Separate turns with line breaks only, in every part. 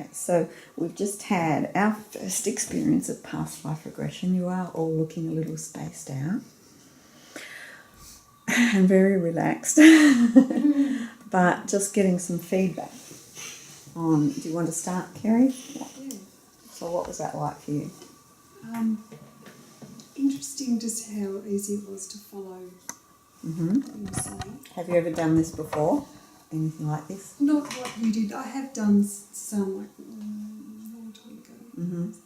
Okay, so we've just had our first experience of past life regression. You are all looking a little spaced out and very relaxed, but just getting some feedback on. Do you want to start, Kerry?
Yeah.
So, what was that like for you?
Interesting just how easy it was to follow what you were saying.
Have you ever done this before? Anything like this?
Not what you did. I have done some like a long time ago.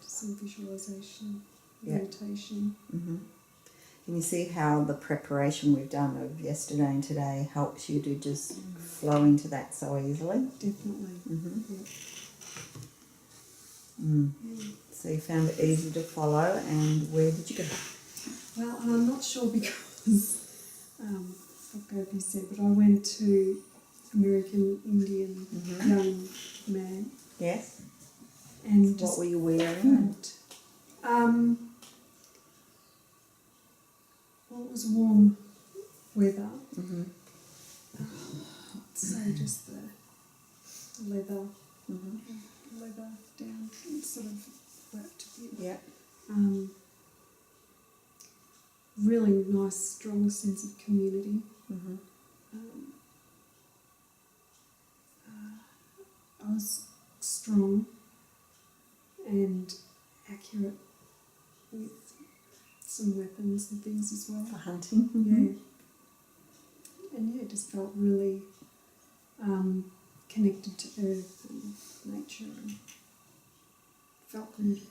Some visualisation, meditation.
Can you see how the preparation we've done of yesterday and today helps you to just flow into that so easily?
Definitely.
So you found it easy to follow, and where did you go?
Well, I'm not sure because what Gopi said, but I went to American Indian young man.
Yes.
And
What were you wearing?
Well, it was warm weather. So just the leather down, sort of wrapped a bit.
Yeah.
Really nice, strong sense of community. I was strong and accurate with some weapons and things as well.
For hunting?
Yeah. And yeah, it just felt really connected to earth and nature and felt good.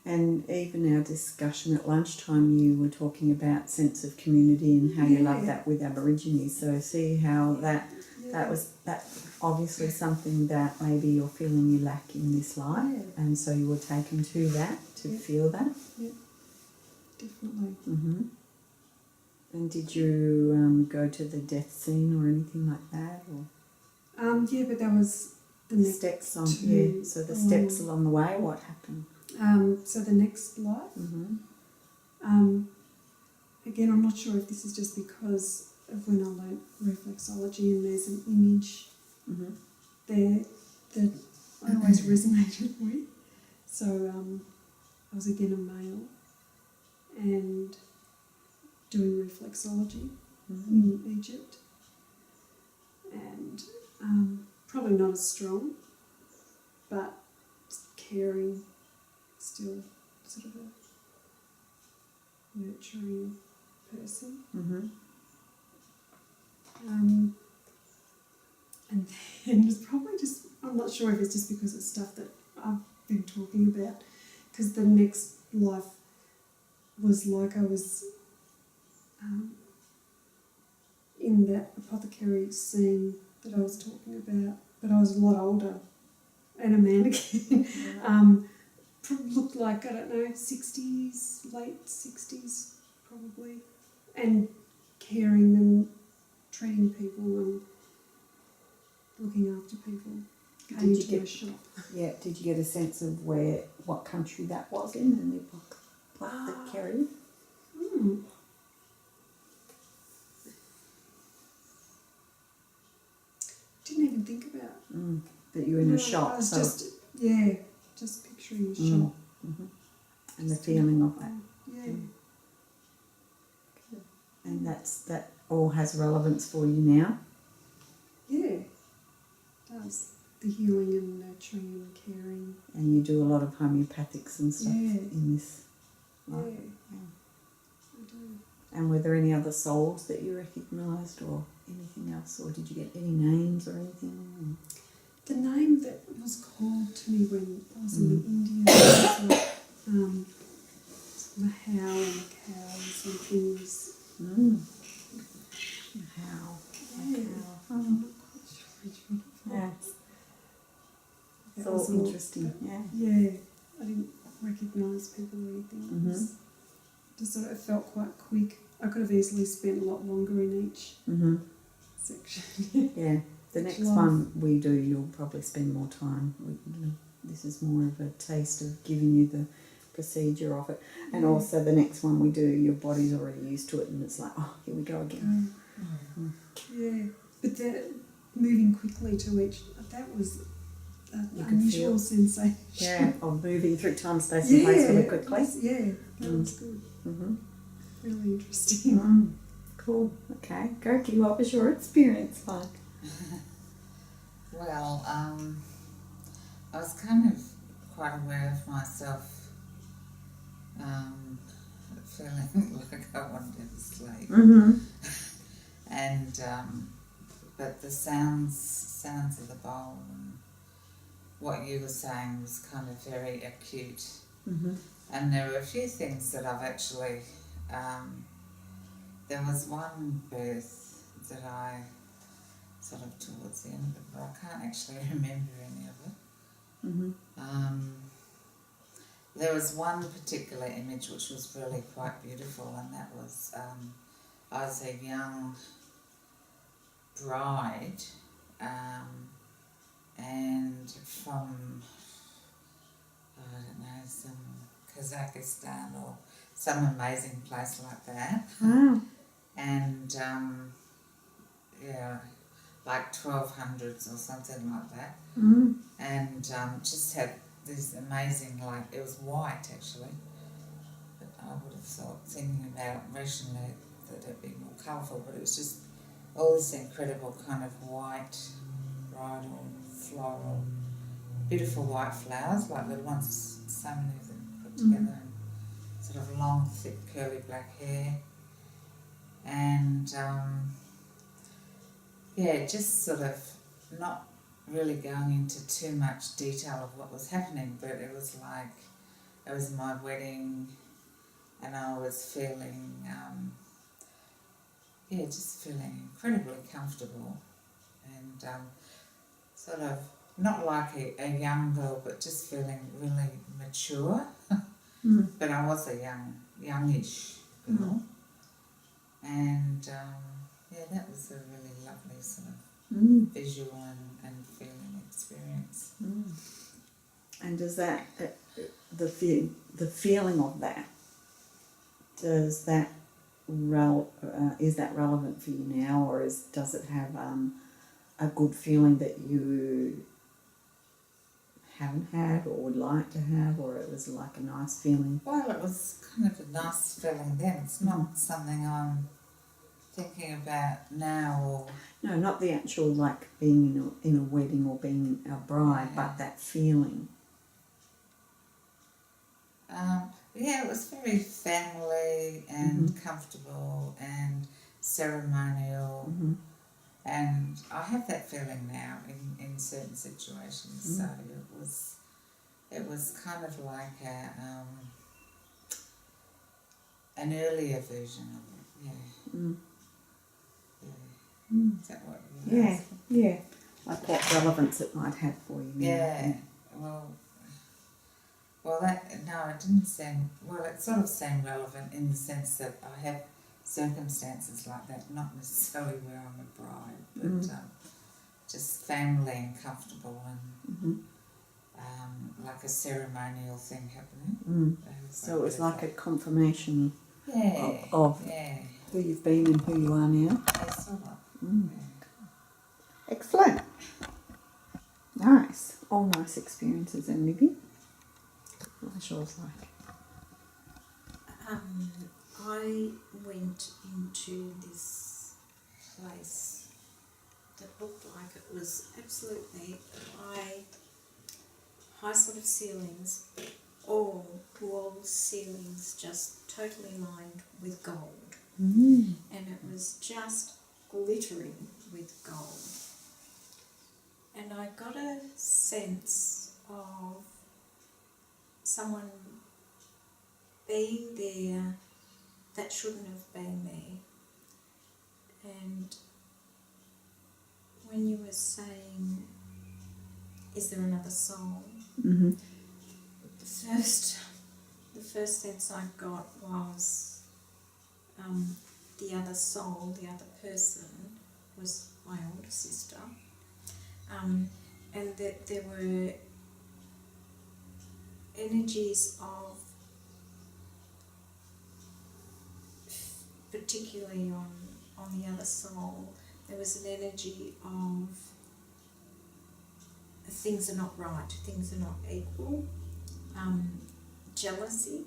And even our discussion at lunchtime, you were talking about sense of community and how you love that with Aborigines. So see how that was obviously something that maybe you're feeling you lack in this life, and so you were taken to that to feel that.
Yeah, definitely.
And did you go to the death scene or anything like that, or?
Yeah, but that was the next
steps on. So the steps along the way. What happened?
So the next life. Again, I'm not sure if this is just because of when I learnt reflexology and there's an image there that I always resonated with. So I was again a male and doing reflexology in Egypt, and probably not as strong, but caring, still sort of a nurturing person. And then it's probably just, I'm not sure if it's just because it's stuff that I've been talking about, because the next life was like I was in that apothecary scene that I was talking about, but I was a lot older and a man again. Looked like, I don't know, 60s, late 60s probably, and caring and treating people and looking after people. Came to a shop.
Yeah, did you get a sense of what country that was in the book that carried?
Didn't even think about.
That you were in a shop.
I was just picturing a shop.
And the feeling of that.
Yeah.
And that all has relevance for you now?
Yeah, it does. The healing and nurturing and caring.
And you do a lot of homeopathics and stuff in this life?
Yeah, I do.
And were there any other souls that you recognised or anything else? Or did you get any names or anything?
The name that was called to me when I was in India was like, the how and the cows and things.
How?
Yeah. I'm not quite sure which one it was.
It's all interesting.
Yeah, I didn't recognise people or anything. It was just sort of, it felt quite quick. I could have easily spent a lot longer in each section.
Yeah. The next one we do, you'll probably spend more time. This is more of a taste of giving you the procedure of it. And also the next one we do, your body's already used to it and it's like, oh, here we go again.
Yeah, but moving quickly to each, that was
You could
unusual
feel,
sensation.
yeah, of moving through time, space, and place really quickly.
That was good.
Mm-hmm.
Really interesting.
Cool. Okay, Gertie, what was your experience like?
Well, I was kind of quite aware of myself feeling like I wanted to sleep.
Mm-hmm.
And but the sounds of the bowl and what you were saying was kind of very acute.
Mm-hmm.
And there were a few things that I've actually there was one birth that I sort of towards the end of it, but I can't actually remember any of it.
Mm-hmm.
There was one particular image which was really quite beautiful, and that was I was a young bride, and from I don't know, some Kazakhstan or some amazing place like that.
Wow.
And yeah, like 1200s or something like that.
Mm-hmm.
And just had these amazing, like, it was white actually, but I would have thought, thinking about it rationally, that it'd be more colourful, but it was just all this incredible kind of white, bridal, floral, beautiful white flowers, like little ones, so many of them put together, and sort of long, thick, curly black hair. And yeah, just sort of not really going into too much detail of what was happening, but it was like it was my wedding, and I was feeling, yeah, just feeling incredibly comfortable, and sort of not like a young girl, but just feeling really mature. But I was a youngish girl. And yeah, that was a really lovely sort of visual and feeling experience.
And does that the feeling of that, does that is that relevant for you now, or does it have a good feeling that you haven't had or would like to have, or it was like a nice feeling?
Well, it was kind of a nice feeling then. It's not something I'm thinking about now, or
No, not the actual like being in a wedding or being a bride, but that feeling.
yeah, it was very family and comfortable and ceremonial, and I have that feeling now in certain situations. So it was kind of like an earlier version of it. Yeah. Is that what you were asking?
Yeah. Like what relevance it might have for you now.
Yeah. Well, that, no, it didn't seem, well, it sort of seemed relevant in the sense that I have circumstances like that, not necessarily where I'm a bride, but just family and comfortable and like a ceremonial thing happening.
So it was like a confirmation
Yeah.
of
Yeah.
who you've been and who you are now.
Yeah, sort of.
Excellent. Nice. All nice experiences, and Libby. What was yours like?
I went into this place that looked like it was absolutely high sort of ceilings, but all walls, ceilings just totally lined with gold. And it was just glittering with gold. And I got a sense of someone being there that shouldn't have been there. And when you were saying, is there another soul? The first sense I got was the other soul, the other person, was my older sister. And that there were energies of, particularly on the other soul, there was an energy of things are not right, things are not equal, jealousy,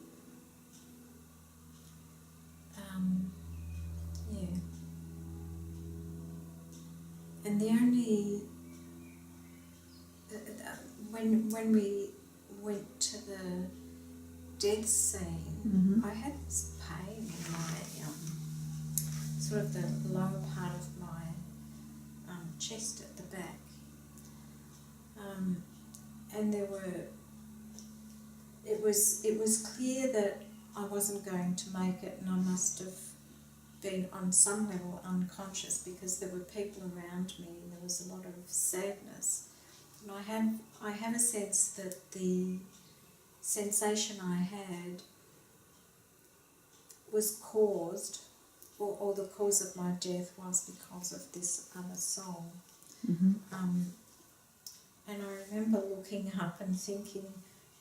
yeah. And the only, when we went to the death scene, I had this pain in my, sort of the lower part of my chest at the back. And it was clear that I wasn't going to make it, and I must have been on some level unconscious because there were people around me and there was a lot of sadness. And I have a sense that the sensation I had was caused, or the cause of my death was because of this other soul. And I remember looking up and thinking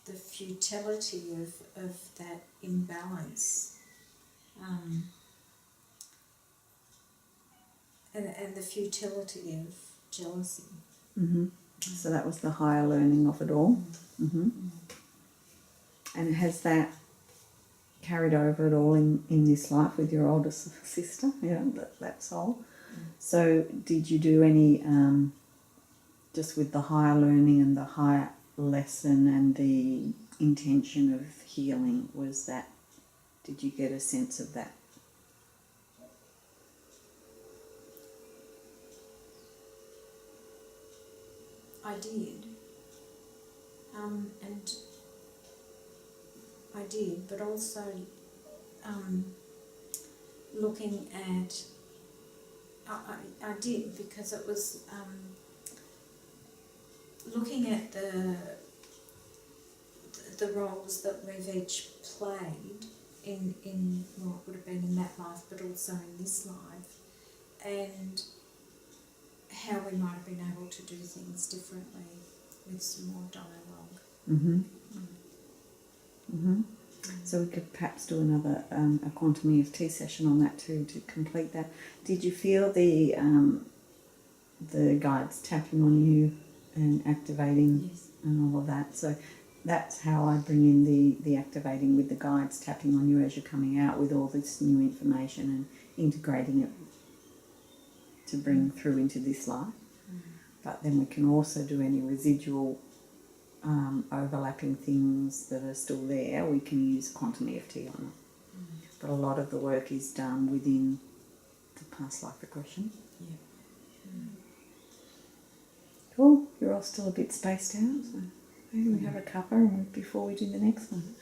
the futility of that imbalance, and the futility of jealousy.
So that was the higher learning of it all. And has that carried over at all in this life with your older sister? Yeah, that soul. So did you do any, just with the higher learning and the higher lesson and the intention of healing, did you get a sense of that?
I did. And I did, but also looking at, I did because it was looking at the roles that we've each played in what would have been in that life, but also in this life, and how we might have been able to do things differently with some more dialogue.
So we could perhaps do another a quantum EFT session on that too, to complete that. Did you feel the guides tapping on you and activating?
Yes.
And all of that? So that's how I bring in the activating with the guides tapping on you as you're coming out with all this new information and integrating it to bring through into this life. But then we can also do any residual overlapping things that are still there. We can use quantum EFT on it. But a lot of the work is done within the past life regression. Cool. You're all still a bit spaced out, so maybe we have a cuppa before we do the next one.